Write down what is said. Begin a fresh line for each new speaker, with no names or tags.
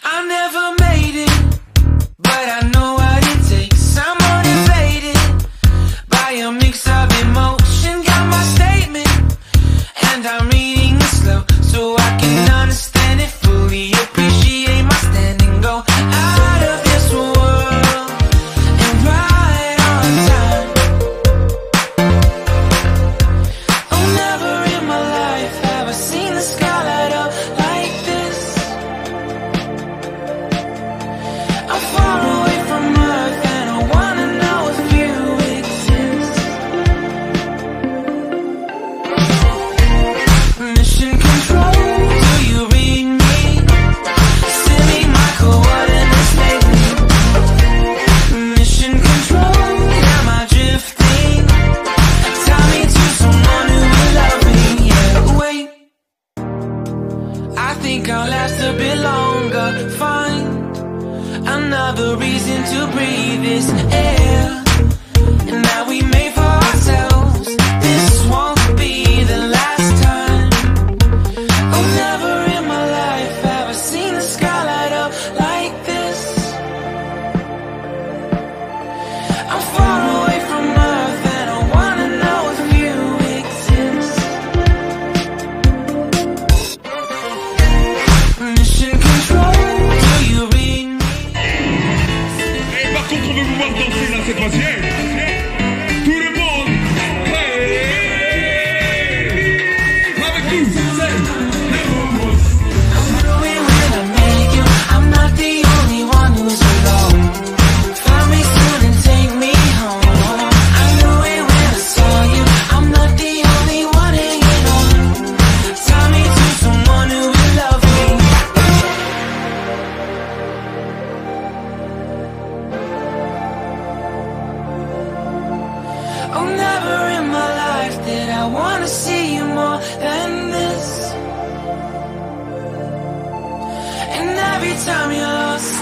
I never made it, but I know what it takes. I'm motivated by a mix of emotion. Got my statement, and I'm reading it slow so I can understand it fully. Appreciate my standing, go out of this world and right on time. Oh, never in my life have I seen the sky light up like this. I'm far away from Earth and I wanna know if you exist. Mission control, do you read me? Send me my coordinates lately. Mission control, am I drifting? Tie me to someone who will love me. Yeah, wait, I think I'll last a bit longer. Find another reason to breathe this air, and that we made for ourselves. This won't be the last time. Oh, never in my life have I seen the sky light up like this. I'm far away from Earth and I wanna know if you exist. Mission control, do you read me?
Et par contre, on veut vous voir danser là cette fois-ci. Tout le monde, hey, avec nous, c'est Nouveau.
I'm doing when I make you. I'm not the only one who's alone. Find me soon and take me home. I knew it when I saw you. I'm not the only one hanging on. Tie me to someone who will love me. Oh, never in my life did I wanna see you more than this. And every time you're lost